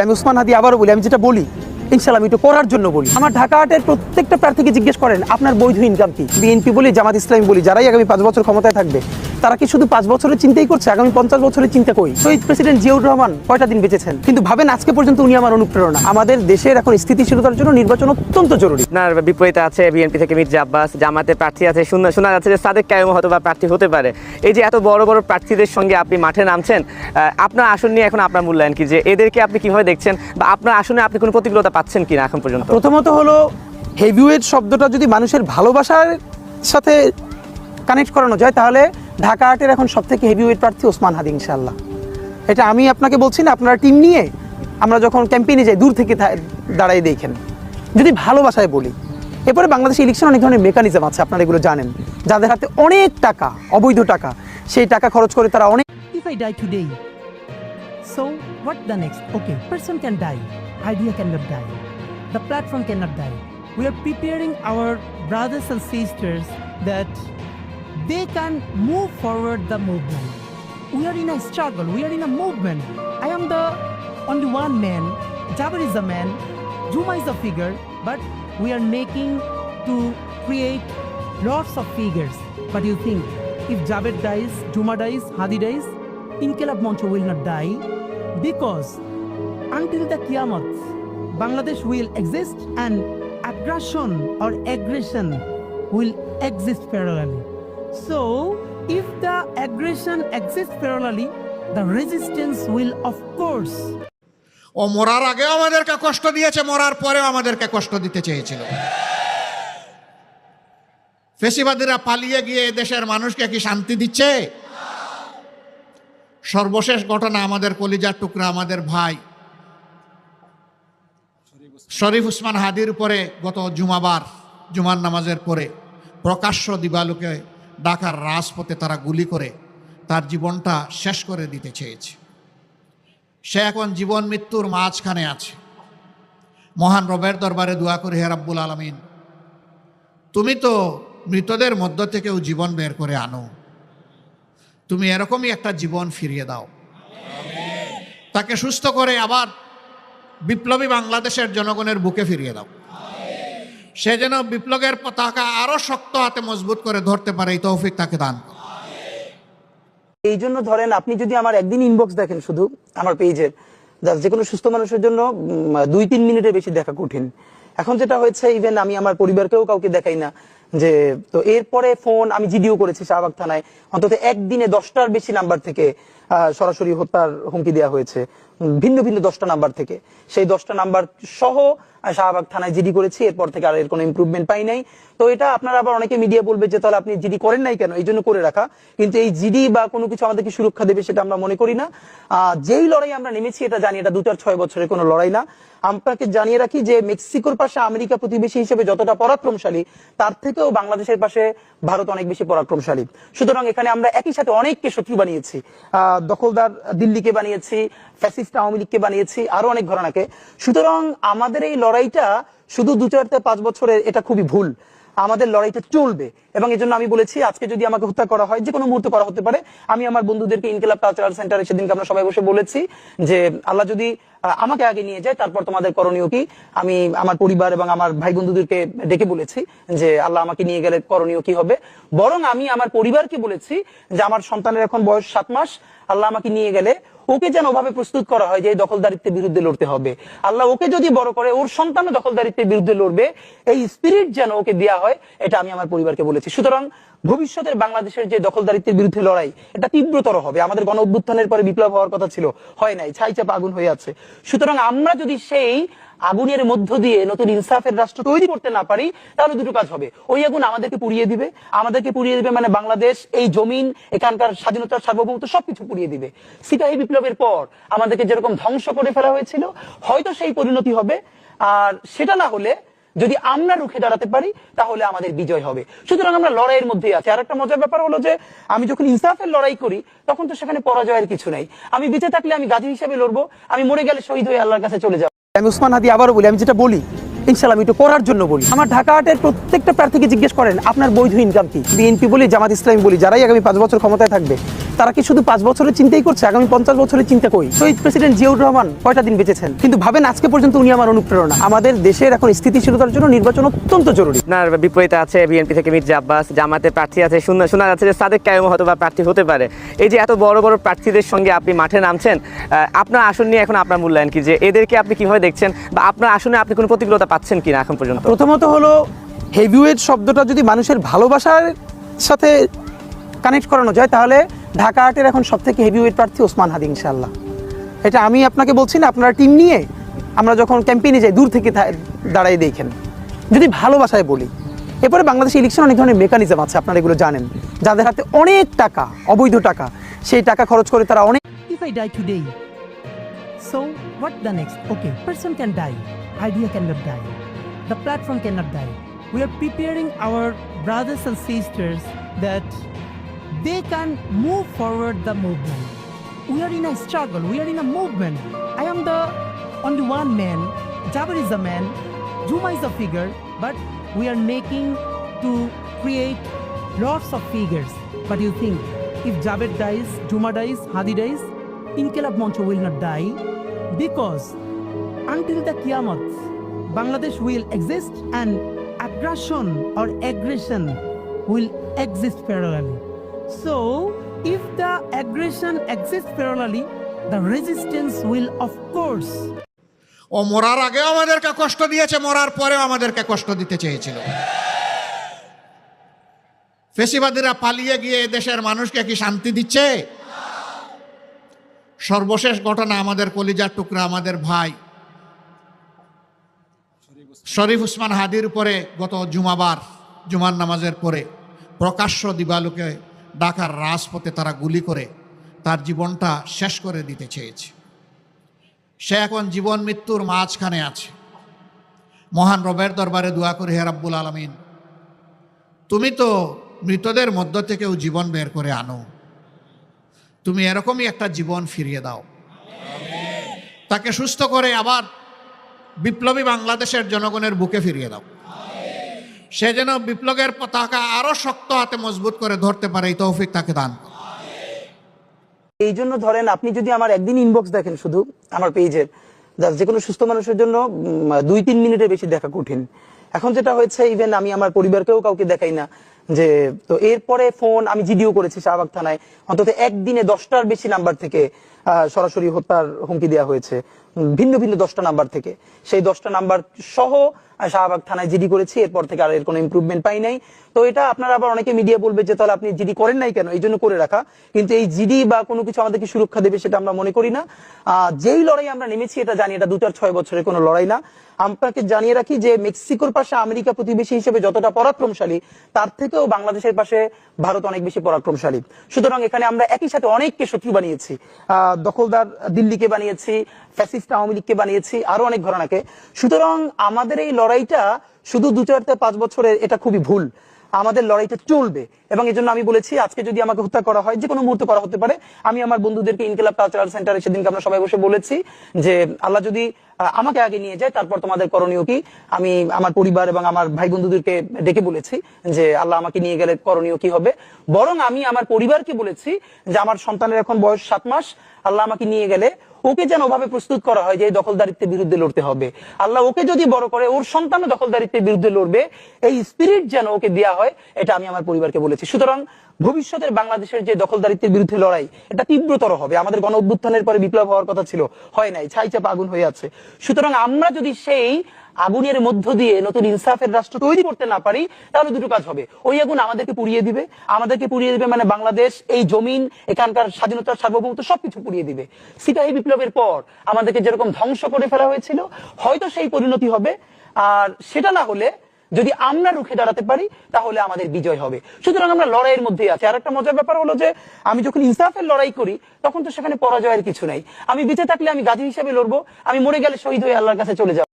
আমি ওসমান হাদি আবারও বলি, আমি যেটা বলি ইনশাআল্লাহ আমি একটু করার জন্য বলি। আমার ঢাকা হাটের প্রত্যেকটা প্রার্থীকে জিজ্ঞেস করেন আপনার বৈধ ইনকাম কি। বিএনপি বলি, জামাত ইসলামী বলি, যারাই আগামী 5 বছর ক্ষমতায় থাকবে তারা কি শুধু 5 বছরের চিন্তাই করছে? আগামী 50 বছরের চিন্তা কই? শহীদ প্রেসিডেন্ট জিয়াউর রহমান কয়টা দিন বেঁচেছেন? কিন্তু ভাবেন আজকে পর্যন্ত উনি আমার অনুপ্রেরণা। আমাদের দেশের এখন স্থিতিশীলতার জন্য নির্বাচন অত্যন্ত জরুরি। আপনার বিপরীতে আছে বিএনপি থেকে মির্জা আব্বাস, জামাতের প্রার্থী আছে, শোনা যাচ্ছে যে সাদেক কায়েম হয়তো বা প্রার্থী হতে পারে। এই যে এত বড় বড় প্রার্থীদের সঙ্গে আপনি মাঠে নামছেন, আপনার আসন নিয়ে এখন আপনার মূল্যায়ন কি, যে এদেরকে আপনি কিভাবে দেখছেন, বা আপনার আসনে আপনি কোনো প্রতিকূলতা পাচ্ছেন কিনা এখন পর্যন্ত? প্রথমত হলো হেভিওয়েট শব্দটা যদি মানুষের ভালোবাসার সাথে কানেক্ট করানো যায় তাহলে ঢাকা হাটের এখন সবথেকে হেভিওয়েট প্রার্থী ওসমান হাদি ইনশাআল্লাহ। এটা আমি আপনাকে বলছি না, আপনারা টিম নিয়ে আমরা যখন ক্যাম্পেইনে যাই দূর থেকে দাঁড়াই দেখেন। যদি ভালোবাসায় বলি, এরপরে বাংলাদেশে ইলেকশন অনেক ধরনের মেকানিজম আছে, আপনারা এগুলো জানেন, যাদের হাতে অনেক টাকা, অবৈধ টাকা, সেই টাকা খরচ করে তারা অনেক। If I die today, so what the next? Okay, person can die, idea cannot die, the platform cannot die. We are preparing our brothers and sisters that they can move forward the movement. We are in a struggle, we are in a movement. I am the only one man, Jabir is the man, Juma is the figure, but we are making to create lots of figures. But you think, if Jabir dies, Juma dies, Hadi dies, Inqilab Mancha will not die, because until the Qiyamah, Bangladesh will exist and aggression will exist parallelly. So, if the aggression exists parallelly, the resistance will of course. ও মরার আগেও আমাদেরকে কষ্ট দিয়েছে, মরার পরেও আমাদেরকে কষ্ট দিতে চেয়েছিল। ফেসিবাদীরা পালিয়ে গিয়ে দেশের মানুষকে কি শান্তি দিচ্ছে? সর্বশেষ ঘটনা, আমাদের কলিজার টুকরা, আমাদের ভাই শরীফ ওসমান হাদির উপরে গত জুমার নামাজের পরে প্রকাশ্য দিবালোকে ঢাকার রাজপথে তারা গুলি করে তার জীবনটা শেষ করে দিতে চেয়েছে। সে এখন জীবন মৃত্যুর মাঝখানে আছে। মহান রবের দরবারে দোয়া করি, হে রাব্বুল আলামিন, তুমি তো মৃতদের মধ্য থেকেও জীবন বের করে আনো, তুমি এরকমই একটা জীবন ফিরিয়ে দাও, তাকে সুস্থ করে আবার বিপ্লবী বাংলাদেশের জনগণের বুকে ফিরিয়ে দাও। সে যেন বিপ্লবের পতাকা আরো শক্ত হাতে মজবুত করে ধরতে পারে, এই তৌফিক তাকে দান করো। এই জন্য ধরেন আপনি যদি আমার একদিন ইনবক্স দেখেন শুধু আমার পেজের, যে কোনো সুস্থ মানুষের জন্য 2-3 মিনিটের বেশি দেখা কঠিন। এখন যেটা হয়েছে, ইভেন আমি আমার পরিবারকেও কাউকে দেখাই না যে, তো এরপরে ফোন আমি জিডিও করেছি শাহবাগ থানায়, অন্তত একদিনে 10টার বেশি নাম্বার থেকে সরাসরি হত্যার হুমকি দেওয়া হয়েছে, ভিন্ন ভিন্ন 10টা নাম্বার থেকে। সেই 10টা নাম্বার সহ শাহবাগ থানায় জিডি করেছি, এরপর থেকে আর এর কোনো ইমপ্রুভমেন্ট পাই নাই। তো এটা আপনারা আবার অনেকে মিডিয়া বলবে যে তাহলে আপনি জিডি করেন নাই কেন, এই জন্য করে রাখা। কিন্তু এই জিডি বা কোনো কিছু আমাদেরকে সুরক্ষা দেবে সেটা আমরা মনে করি না। যেই লড়াই আমরা নেমেছি এটা জানি এটা 2-6 বছরের কোনো লড়াই না। আপনাকে জানিয়ে রাখি যে মেক্সিকোর পাশে আমেরিকা প্রতিবেশী হিসেবে যতটা পরাক্রমশালী, তার থেকেও বাংলাদেশের পাশে ভারত অনেক বেশি পরাক্রমশালী। সুতরাং এখানে আমরা একই সাথে অনেককে শত্রু বানিয়েছি, দখলদার দিল্লিকে বানিয়েছি, ফ্যাসিস্ট আওয়ামী লীগকে বানিয়েছি, আরো অনেক ঘরানাকে। সুতরাং আমাদের এই লড়াইটা শুধু 2-4-5 বছরের, এটা খুবই ভুল। আমাদের লড়াইটা চলবে, এবং এই জন্য আমি বলেছি আজকে যদি আমাকে হত্যা করা হয়, যে কোনো মুহূর্তে করা হতে পারে। আমি আমার বন্ধুদেরকে ইনকিলাব কালচারাল সেন্টারে সেদিনকে আমরা সবাই বসে বলেছি যে আল্লাহ যদি আমাকে আগে নিয়ে যায় তারপর তোমাদের করণীয় কি। আমি আমার পরিবার এবং আমার ভাই বন্ধুদেরকে ডেকে বলেছি যে আল্লাহ আমাকে নিয়ে গেলে করণীয় কি হবে। বরং আমি আমার পরিবারকে বলেছি যে আমার সন্তানের এখন বয়স 7 মাস, আল্লাহ আমাকে নিয়ে গেলে ওকে যেন ওভাবে প্রস্তুত করা হয় যে এই দখলদারিত্বের বিরুদ্ধে লড়তে হবে। আল্লাহ ওকে যদি বড় করে ওর সন্তানও দখলদারিত্বের বিরুদ্ধে লড়বে, এই স্পিরিট যেন ওকে দেওয়া হয়, এটা আমি আমার পরিবারকে বলেছি। সুতরাং ভবিষ্যতের বাংলাদেশের যে দখলদারিত্বের বিরুদ্ধে লড়াই, এটা তীব্রতর হবে। আমাদের গণ অভ্যুত্থানের পরে বিপ্লব হওয়ার কথা ছিল, হয় নাই, ছাই চাপা আগুন হয়ে আছে। সুতরাং আমরা যদি সেই আগুনের মধ্য দিয়ে নতুন ইনসাফের রাষ্ট্র তৈরি করতে না পারি, তাহলে দুটো কাজ হবে। ওই আগুন আমাদেরকে পুড়িয়ে দিবে, মানে বাংলাদেশ, এই জমিন, এখানকার স্বাধীনতার সার্বভৌমত্ব সবকিছু পুড়িয়ে দিবে। সিপাহী বিপ্লবের পর আমাদেরকে যেরকম ধ্বংস করে ফেলা হয়েছিল, হয়তো সেই পরিণতি হবে। আর সেটা না হলে যদি আমরা রুখে দাঁড়াতে পারি তাহলে আমাদের বিজয় হবে। সুতরাং আমরা লড়াইয়ের মধ্যেই আছি। আর একটা মজার ব্যাপার হলো যে আমি যখন ইনসাফের লড়াই করি তখন তো সেখানে পরাজয়ের কিছু নাই। আমি বেঁচে থাকলে আমি গাজী হিসেবে লড়বো, আমি মরে গেলে শহীদ হয়ে আল্লাহর কাছে চলে যাবো। আমি ওসমান হাদি আবারও বলি, আমি যেটা বলি ইনশাল্লাহ আমি একটু করার জন্য বলি। আমার ঢাকা হাটের প্রত্যেকটা প্রার্থীকে জিজ্ঞেস করেন আপনার বৈধ ইনকাম কি। বিএনপি বলি, জামাত ইসলামী বলি, যারাই আগামী 5 বছর ক্ষমতায় থাকবে তারা কি শুধু 5 বছরের চিন্তাই করছে? আগামী 50 বছরের চিন্তা কই? শহীদ প্রেসিডেন্ট জিয়াউর রহমান কয়টা দিন বেঁচেছেন? কিন্তু ভাবেন আজকে পর্যন্ত উনি আমার অনুপ্রেরণা। আমাদের দেশের এখন স্থিতিশীলতার জন্য নির্বাচন অত্যন্ত জরুরি। আপনার বিপরীতে আছে বিএনপি থেকে মির্জা আব্বাস, জামাতে প্রার্থী আছে, শোনা যাচ্ছে যে সাদেক কায়েম হয়তো বা প্রার্থী হতে পারে। এই যে এত বড় বড় প্রার্থীদের সঙ্গে আপনি মাঠে নামছেন, আপনার আসন নিয়ে এখন আপনার মূল্যায়ন কি, যে এদেরকে আপনি কিভাবে দেখছেন বা আপনার আসনে আপনি কোনো প্রতিকূলতা পাচ্ছেন কিনা এখন পর্যন্ত? প্রথমত হলো হেভিওয়েট শব্দটা যদি মানুষের ভালোবাসার সাথে কানেক্ট করানো যায় তাহলে ঢাকা হাটের এখন সবথেকে হেভিওয়েট প্রার্থী ওসমান হাদি ইনশাআল্লাহ। এটা আমি আপনাকে বলছি না, আপনারা টিম নিয়ে আমরা যখন ক্যাম্পেইনে যাই দূর থেকে দাঁড়াই দেখেন। যদি ভালোবাসায় বলি, এরপরে বাংলাদেশে ইলেকশন অনেক ধরনের মেকানিজম আছে, আপনারা এগুলো জানেন, যাদের হাতে অনেক টাকা, অবৈধ টাকা, সেই টাকা খরচ করে তারা অনেক। If I die today, so what the next? Okay, person can die, idea cannot die, the platform cannot die. We are preparing our brothers and sisters that they can move forward the movement. We are in a struggle, we are in a movement. I am the only one man, Jabir is a man, Juma is a figure, but we are making to create lots of figures. But you think, if Jabir dies, Juma dies, Hadi dies, Inqilab Mancha will not die, because until the Qiyamah, Bangladesh will exist and aggression will exist parallelly. So, if the aggression exists parallelly, the resistance will of course. ও মরার আগেও আমাদেরকে কষ্ট দিয়েছে, মরার পরেও আমাদেরকে কষ্ট দিতে চেয়েছিল। ফেসিবাদীরা পালিয়ে গিয়ে দেশের মানুষকে কি শান্তি দিচ্ছে? সর্বশেষ ঘটনা, আমাদের কলিজার টুকরা, আমাদের ভাই শরীফ ওসমান হাদির উপরে গত জুমার নামাজের পরে প্রকাশ্য দিবালোকে ঢাকার রাজপথে তারা গুলি করে তার জীবনটা শেষ করে দিতে চেয়েছে। সে এখন জীবন মৃত্যুর মাঝখানে আছে। মহান রবের দরবারে দোয়া করি, হে রাব্বুল আলামিন, তুমি তো মৃতদের মধ্য থেকেও জীবন বের করে আনো, তুমি এরকমই একটা জীবন ফিরিয়ে দাও, তাকে সুস্থ করে আবার বিপ্লবী বাংলাদেশের জনগণের বুকে ফিরিয়ে দাও। সে যেন বিপ্লবের পতাকা আরো শক্ত হাতে মজবুত করে ধরতে পারে, এই তৌফিক তাকে দান। এই জন্য ধরেন আপনি যদি আমার একদিন ইনবক্স দেখেন শুধু আমার পেজের, যে কোনো সুস্থ মানুষের জন্য 2-3 মিনিটের বেশি দেখা কঠিন। এখন যেটা হয়েছে, ইভেন আমি আমার পরিবারকেও কাউকে দেখাই না। যে তো এরপরে ফোন আমি জিডিও করেছি শাহবাগ থানায়, অন্তত একদিনে 10টার বেশি নাম্বার থেকে সরাসরি হত্যার হুমকি দেওয়া হয়েছে, ভিন্ন ভিন্ন 10টা নাম্বার থেকে। সেই 10টা নাম্বার সহ শাহবাগ থানায় জিডি করেছি, এরপর থেকে আর এর কোনো ইমপ্রুভমেন্ট পাই নাই। তো এটা আপনারা আবার অনেকে মিডিয়া বলবে যে তাহলে আপনি জিডি করেন নাই কেন, এই জন্য করে রাখা। কিন্তু এই জিডি বা কোনো কিছু আমাদেরকে সুরক্ষা দেবে সেটা আমরা মনে করি না। যেই লড়াই আমরা নেমেছি এটা জানি, এটা 2-6 বছরের কোনো লড়াই না। আপনাকে জানিয়ে রাখি যে মেক্সিকোর পাশে আমেরিকা প্রতিবেশী হিসেবে যতটা পরাক্রমশালী, তার থেকেও বাংলাদেশের পাশে ভারত অনেক বেশি পরাক্রমশালী। সুতরাং এখানে আমরা একই সাথে অনেককে শত্রু বানিয়েছি, দখলদার দিল্লিকে বানিয়েছি, ফ্যাসিস্ট আওয়ামী লীগকে বানিয়েছি, আরো অনেক ঘরানাকে। সুতরাং আমাদের এই লড়াইটা শুধু 2-4-5 বছরের, এটা খুবই ভুল। আমাদের লড়াইটা চলবে এবং এই জন্য আমি বলেছি আজকে যদি আমাকে হত্যা করা হয়, যে কোনো মুহূর্তে করা হতে পারে। আমি আমার বন্ধুদেরকে ইনকিলাব কালচারাল সেন্টারে সেদিনকে আমরা সবাই বসে বলেছি যে আল্লাহ যদি আমাকে আগে নিয়ে যায় তারপর তোমাদের করণীয় কি। আমি আমার পরিবার এবং আমার ভাই বন্ধুদেরকে ডেকে বলেছি যে আল্লাহ আমাকে নিয়ে গেলে করণীয় কি হবে। বরং আমি আমার পরিবারকে বলেছি যে আমার সন্তানের এখন বয়স 7 মাস, আল্লাহ আমাকে নিয়ে গেলে ওকে যেন ওভাবে প্রস্তুত করা হয় যে এই দখলদারিত্বের বিরুদ্ধে লড়তে হবে। আল্লাহ ওকে যদি বড় করে ওর সন্তানও দখলদারিত্বের বিরুদ্ধে লড়বে, এই স্পিরিট যেন ওকে দেওয়া হয়, এটা আমি আমার পরিবারকে বলেছি। সুতরাং ভবিষ্যতের বাংলাদেশের যে দখলদারিত্বের বিরুদ্ধে লড়াই, এটা তীব্রতর হবে। আমাদের গণ অভ্যুত্থানের পরে বিপ্লব হওয়ার কথা ছিল, হয় নাই, ছাইচাপা আগুন হয়ে আছে। সুতরাং আমরা যদি সেই আগুনের মধ্য দিয়ে নতুন ইনসাফের রাষ্ট্র তৈরি করতে না পারি, তাহলে দুটো কাজ হবে। ওই আগুন আমাদেরকে পুড়িয়ে দিবে, মানে বাংলাদেশ, এই জমিন, এখানকার স্বাধীনতার সার্বভৌমত্ব সবকিছু পুড়িয়ে দিবে। সিপাহী বিপ্লবের পর আমাদেরকে যেরকম ধ্বংস করে ফেলা হয়েছিল, হয়তো সেই পরিণতি হবে। আর সেটা না হলে যদি আমরা রুখে দাঁড়াতে পারি তাহলে আমাদের বিজয় হবে। সুতরাং আমরা লড়াইয়ের মধ্যেই আছি। আর একটা মজার ব্যাপার হলো যে আমি যখন ইনসাফের লড়াই করি তখন তো সেখানে পরাজয়ের কিছু নাই। আমি বেঁচে থাকলে আমি গাজী হিসেবে লড়বো, আমি মরে গেলে শহীদ হয়ে আল্লাহর কাছে চলে যাবো।